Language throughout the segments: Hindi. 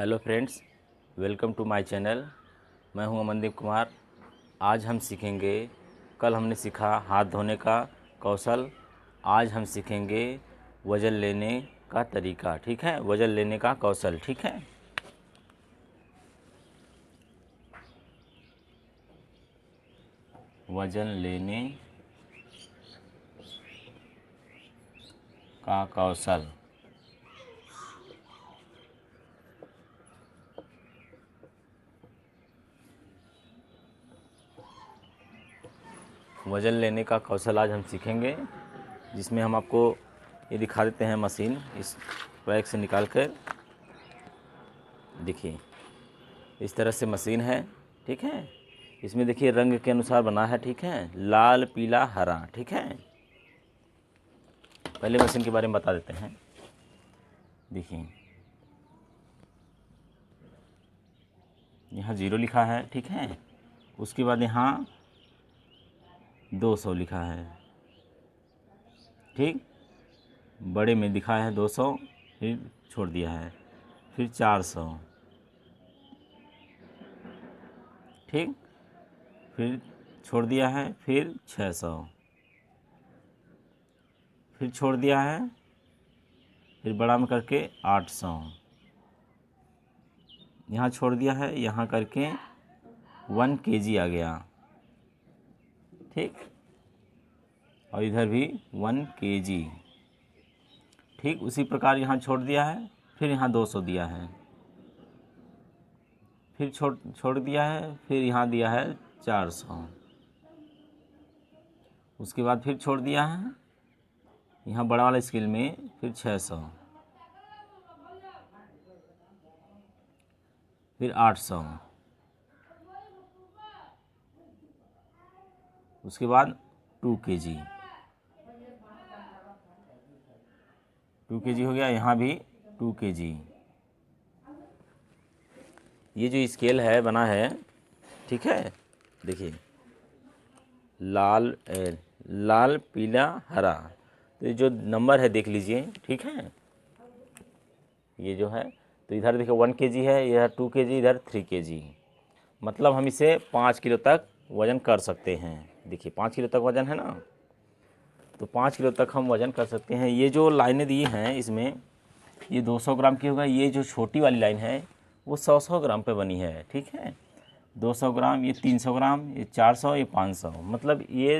Hello friends, welcome to my channel. मैं हूं अमनदीप कुमार। आज हम सीखेंगे, कल हमने सीखा हाथ धोने का कौशल। आज हम सीखेंगे वज़न लेने का तरीका। ठीक है, वज़न लेने का कौशल। ठीक है, वज़न लेने का कौशल। वज़न लेने का कौशल आज हम सीखेंगे, जिसमें हम आपको ये दिखा देते हैं मशीन। इस बैग से निकाल कर देखिए, इस तरह से मशीन है। ठीक है, इसमें देखिए रंग के अनुसार बना है। ठीक है, लाल, पीला, हरा। ठीक है, पहले मशीन के बारे में बता देते हैं। देखिए, यहाँ 0 लिखा है। ठीक है, उसके बाद यहाँ 200 लिखा है। ठीक, बड़े में दिखा है 200, फिर छोड़ दिया है, फिर 400। ठीक, फिर छोड़ दिया है, फिर 600, फिर छोड़ दिया है, फिर बड़ा में करके 800, यहाँ छोड़ दिया है, यहाँ करके 1 kg आ गया। ठीक, और इधर भी 1 kg। ठीक, उसी प्रकार यहाँ छोड़ दिया है, फिर यहाँ 200 दिया है, फिर छोड़ दिया है, फिर यहाँ दिया है 400, उसके बाद फिर छोड़ दिया है, यहाँ बड़ा वाला स्केल में फिर 600, फिर 800, उसके बाद 2 kg। 2 kg हो गया, यहाँ भी 2 kg। ये जो स्केल है बना है, ठीक है, देखिए लाल, पीला, हरा। तो ये जो नंबर है देख लीजिए। ठीक है, ये जो है, तो इधर देखिए 1 kg है, इधर 2 kg, इधर 3 kg। मतलब हम इसे 5 किलो तक वज़न कर सकते हैं। देखिए 5 किलो तक वज़न है ना, तो 5 किलो तक हम वज़न कर सकते हैं। ये जो लाइनें दी हैं इसमें, ये 200 ग्राम की होगा। ये जो छोटी वाली लाइन है वो 100 ग्राम पे बनी है। ठीक है, 200 ग्राम, ये 300 ग्राम, ये 400, ये 500, मतलब ये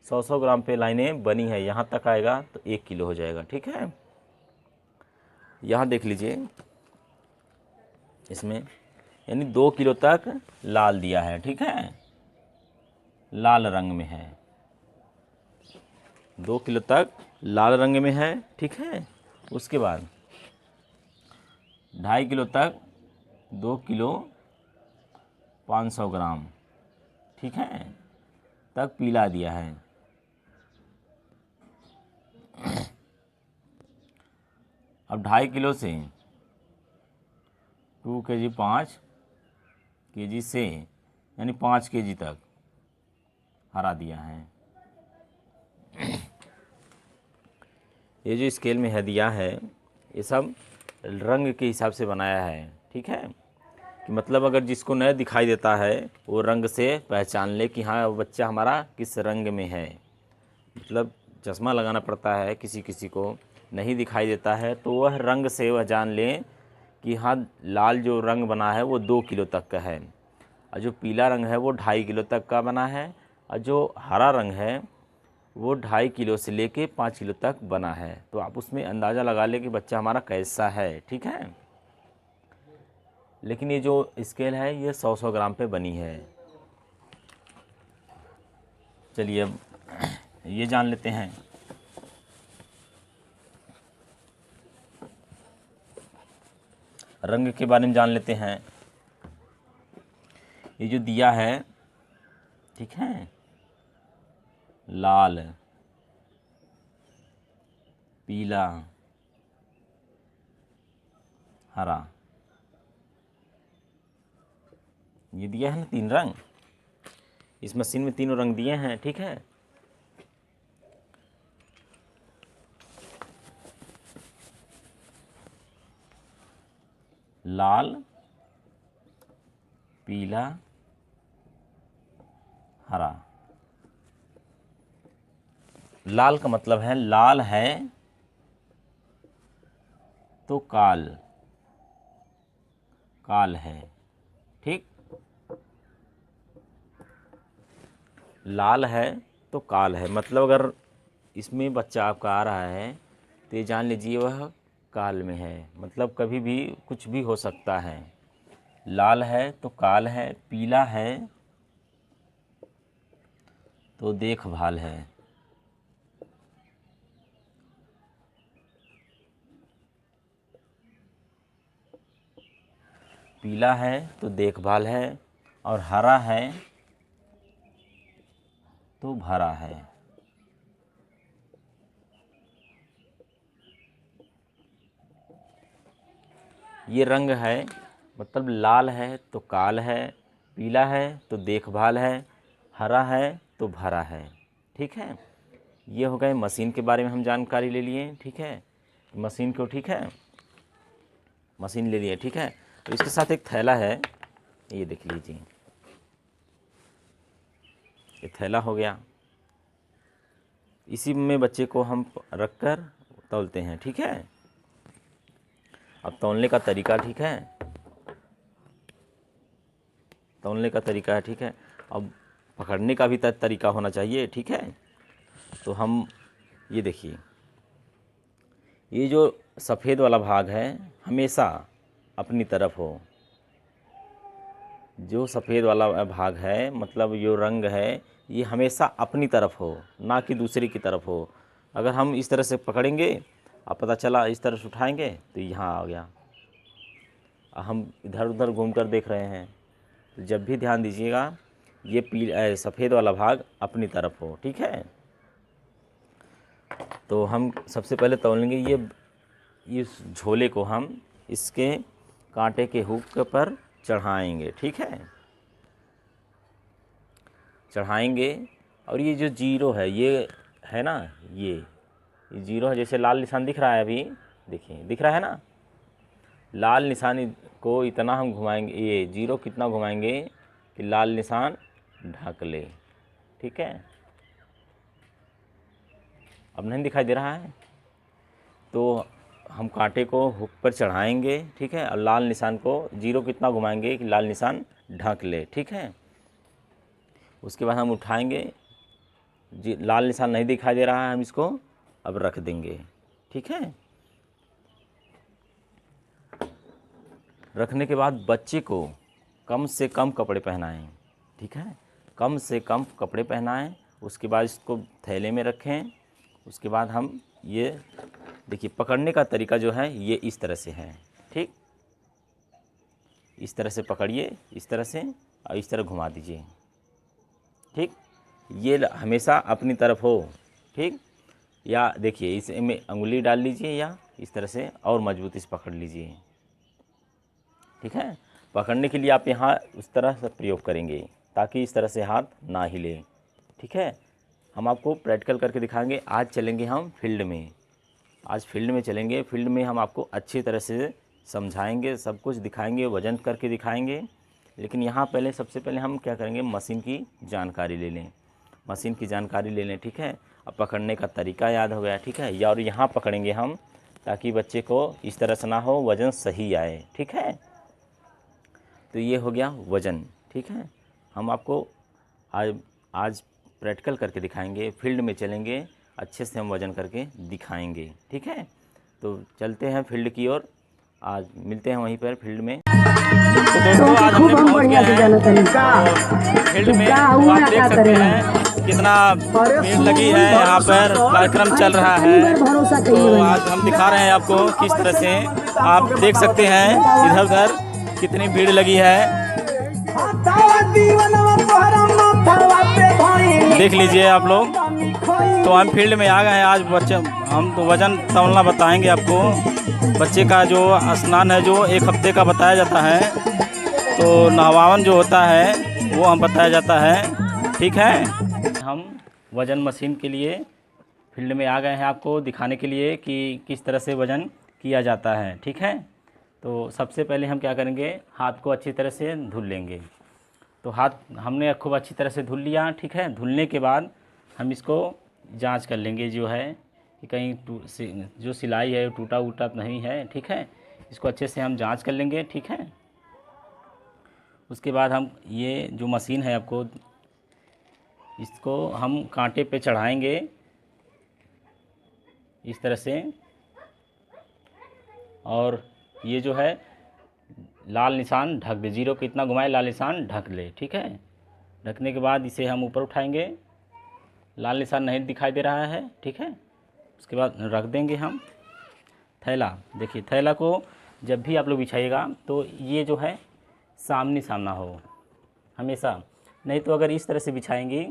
100 ग्राम पे लाइनें बनी है। यहाँ तक आएगा तो 1 किलो हो जाएगा। ठीक है, यहाँ देख लीजिए, इसमें यानी 2 किलो तक लाल दिया है। ठीक है, लाल रंग में है, 2 किलो तक लाल रंग में है। ठीक है, उसके बाद 2.5 किलो तक 2 किलो 500 ग्राम, ठीक है, तक पीला दिया है। अब 2.5 किलो से 2 kg 5 kg से यानी 5 kg तक हरा दिया है। ये जो स्केल में है दिया है, ये सब रंग के हिसाब से बनाया है। ठीक है, कि मतलब अगर जिसको न दिखाई देता है वो रंग से पहचान ले कि हाँ बच्चा हमारा किस रंग में है। मतलब चश्मा लगाना पड़ता है, किसी किसी को नहीं दिखाई देता है, तो वह रंग से वह जान ले कि हाँ लाल जो रंग बना है वो 2 किलो तक का है, और जो पीला रंग है वो 2.5 किलो तक का बना है, और जो हरा रंग है वो 2.5 किलो से लेके 5 किलो तक बना है। तो आप उसमें अंदाज़ा लगा ले कि बच्चा हमारा कैसा है। ठीक है, लेकिन ये जो स्केल है ये 100 ग्राम पे बनी है। चलिए अब ये जान लेते हैं। रंग के बारे में जान लेते हैं। ये जो दिया है, ठीक है, लाल, पीला, हरा, ये दिया है ना 3 रंग। इस मशीन में तीनों रंग दिए हैं। ठीक है, लाल, पीला, हरा। लाल का मतलब है लाल है तो काल, काल है, ठीक। लाल है तो काल है, मतलब अगर इसमें बच्चा आपका आ रहा है तो ये जान लीजिए वह काल में है, मतलब कभी भी कुछ भी हो सकता है। लाल है तो काल है, पीला है तो देखभाल है। पीला है तो देखभाल है, और हरा है तो भरा है। ये रंग है, मतलब लाल है तो काल है, पीला है तो देखभाल है, हरा है तो भरा है, ठीक है। ये हो गए मशीन के बारे में हम जानकारी ले लिए, ठीक है। मशीन को, ठीक है, मशीन ले लिए, ठीक है। तो इसके साथ एक थैला है, ये देख लीजिए, ये थैला हो गया। इसी में बच्चे को हम रख कर तौलते हैं, ठीक है। अब तौलने का तरीका, ठीक है, तौलने का तरीका है, ठीक है। अब पकड़ने का भी तरीका होना चाहिए, ठीक है। तो हम ये देखिए, ये जो सफ़ेद वाला भाग है हमेशा अपनी तरफ हो। जो सफ़ेद वाला भाग है, मतलब जो रंग है, ये हमेशा अपनी तरफ हो, ना कि दूसरे की तरफ हो। अगर हम इस तरह से पकड़ेंगे, अब पता चला इस तरह से उठाएंगे तो यहाँ आ गया, हम इधर उधर घूम कर देख रहे हैं। तो जब भी ध्यान दीजिएगा, ये सफ़ेद वाला भाग अपनी तरफ हो, ठीक है। तो हम सबसे पहले तौलेंगे इस झोले को हम इसके कांटे के हुक पर चढ़ाएंगे, ठीक है, चढ़ाएंगे। और ये जो जीरो है, ये है ना, ये जीरो है, जैसे लाल निशान दिख रहा है, अभी देखिए दिख रहा है ना, लाल निशान को इतना हम घुमाएंगे, ये जीरो कितना घुमाएंगे कि लाल निशान ढक ले, ठीक है। अब नहीं दिखाई दे रहा है, तो हम कांटे को हुक पर चढ़ाएंगे, ठीक है, और लाल निशान को जीरो कितना घुमाएंगे कि लाल निशान ढक ले, ठीक है। उसके बाद हम उठाएंगे, जी लाल निशान नहीं दिखाई दे रहा है, हम इसको अब रख देंगे, ठीक है। रखने के बाद बच्चे को कम से कम कपड़े पहनाएं, ठीक है, कम से कम कपड़े पहनाएं। उसके बाद इसको थैले में रखें। उसके बाद हम ये देखिए, पकड़ने का तरीका जो है ये इस तरह से है, ठीक। इस तरह से पकड़िए, इस तरह से, और इस तरह घुमा दीजिए, ठीक। ये हमेशा अपनी तरफ हो, ठीक। या देखिए इसमें अंगुली डाल लीजिए, या इस तरह से और मजबूती से पकड़ लीजिए, ठीक है। पकड़ने के लिए आप यहाँ उस तरह से प्रयोग करेंगे ताकि इस तरह से हाथ ना हिले, ठीक है। हम आपको प्रैक्टिकल करके दिखाएंगे। आज चलेंगे हम फील्ड में, आज फील्ड में चलेंगे। फील्ड में हम आपको अच्छी तरह से समझाएंगे, सब कुछ दिखाएंगे, वजन करके दिखाएंगे। लेकिन यहाँ पहले सबसे पहले हम क्या करेंगे, मशीन की जानकारी ले लें, मशीन की जानकारी ले लें, ठीक है। अब पकड़ने का तरीका याद हो गया, ठीक है। और यहाँ पकड़ेंगे हम ताकि बच्चे को इस तरह से ना हो, वज़न सही आए, ठीक है। तो ये हो गया वज़न, ठीक है। हम आपको आज प्रैक्टिकल करके दिखाएंगे, फील्ड में चलेंगे, अच्छे से हम वज़न करके दिखाएंगे, ठीक है। तो चलते हैं फील्ड की ओर, आज मिलते हैं वहीं पर फील्ड में। तो दोस्तों आज हमने पहुंच गए हैं फील्ड में। तो आप देख सकते हैं कितना भीड़ लगी है, यहाँ पर कार्यक्रम चल रहा है। तो आज हम दिखा रहे हैं आपको किस तरह से, आप देख सकते हैं इधर उधर कितनी भीड़ लगी है, देख लीजिए आप लोग। तो हम फील्ड में आ गए हैं। आज बच्चे हम तो वज़न तौलना बताएंगे आपको। बच्चे का जो स्नान है जो 1 हफ्ते का बताया जाता है, तो नहवावन जो होता है वो हम बताया जाता है, ठीक है। हम वज़न मशीन के लिए फील्ड में आ गए हैं आपको दिखाने के लिए कि किस तरह से वज़न किया जाता है, ठीक है। तो सबसे पहले हम क्या करेंगे, हाथ को अच्छी तरह से धुल लेंगे। तो हाथ हमने खूब अच्छी तरह से धुल लिया, ठीक है। धुलने के बाद हम इसको जांच कर लेंगे जो है कि कहीं जो सिलाई है टूटा वूटा नहीं है, ठीक है। इसको अच्छे से हम जांच कर लेंगे, ठीक है। उसके बाद हम ये जो मशीन है आपको, इसको हम कांटे पे चढ़ाएंगे इस तरह से, और ये जो है लाल निशान ढक दे, जीरो पे इतना घुमाए लाल निशान ढक ले, ठीक है। ढकने के बाद इसे हम ऊपर उठाएंगे, लाल निशान नहीं दिखाई दे रहा है, ठीक है। उसके बाद रख देंगे हम थैला। देखिए थैला को जब भी आप लोग बिछाइएगा तो ये जो है सामने सामना हो हमेशा, नहीं तो अगर इस तरह से बिछाएंगे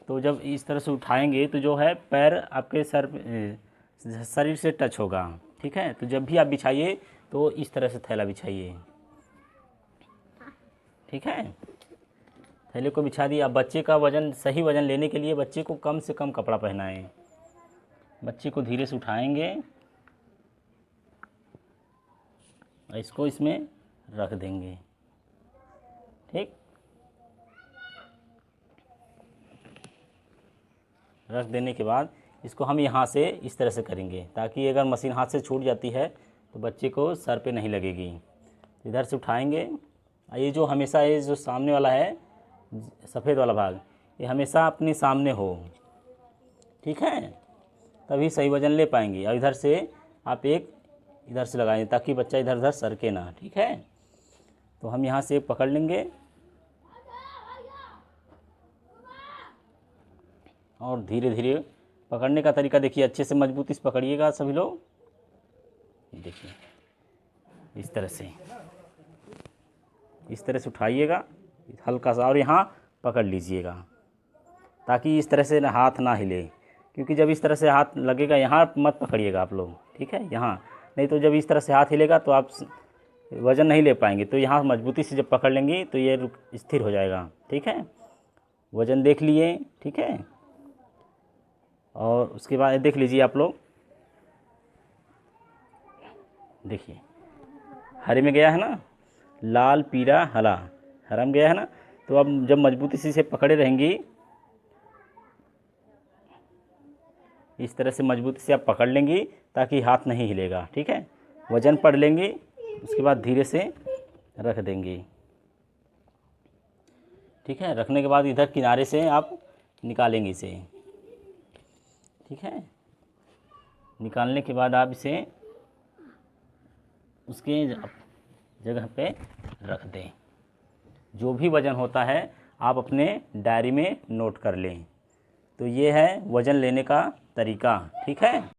तो जब इस तरह से उठाएंगे तो जो है पैर आपके शरीर से टच होगा, ठीक है। तो जब भी आप बिछाइए तो इस तरह से थैला बिछाइए, ठीक है। थैले को बिछा दिया। अब बच्चे का वज़न, सही वज़न लेने के लिए बच्चे को कम से कम कपड़ा पहनाएं। बच्चे को धीरे से उठाएंगे, इसको इसमें रख देंगे, ठीक। रख देने के बाद इसको हम यहाँ से इस तरह से करेंगे ताकि अगर मशीन हाथ से छूट जाती है तो बच्चे को सर पे नहीं लगेगी। इधर से उठाएंगे, ये जो हमेशा ये जो सामने वाला है सफ़ेद वाला भाग, ये हमेशा अपने सामने हो, ठीक है, तभी सही वज़न ले पाएंगे। और इधर से आप एक इधर से लगाएंगे ताकि बच्चा इधर उधर सरके ना, ठीक है। तो हम यहाँ से पकड़ लेंगे और धीरे धीरे पकड़ने का तरीका देखिए, अच्छे से मजबूती से पकड़िएगा सभी लोग। देखिए इस तरह से उठाइएगा हल्का सा, और यहाँ पकड़ लीजिएगा ताकि इस तरह से हाथ ना हिले, क्योंकि जब इस तरह से हाथ लगेगा, यहाँ मत पकड़िएगा आप लोग, ठीक है, यहाँ नहीं तो जब इस तरह से हाथ हिलेगा तो आप वज़न नहीं ले पाएंगे। तो यहाँ मजबूती से जब पकड़ लेंगे तो ये स्थिर हो जाएगा, ठीक है। वज़न देख लिए, ठीक है। और उसके बाद देख लीजिए आप लोग, देखिए हरे में गया है ना, लाल पीला हरा, हरा में गया है ना। तो अब जब मजबूती से इसे पकड़े रहेंगी, इस तरह से मजबूती से आप पकड़ लेंगी ताकि हाथ नहीं हिलेगा, ठीक है। वज़न पढ़ लेंगी, उसके बाद धीरे से रख देंगी, ठीक है। रखने के बाद इधर किनारे से आप निकालेंगे इसे, ठीक है। निकालने के बाद आप इसे उसके जगह पे रख दें। जो भी वज़न होता है आप अपने डायरी में नोट कर लें। तो ये है वज़न लेने का तरीका, ठीक है।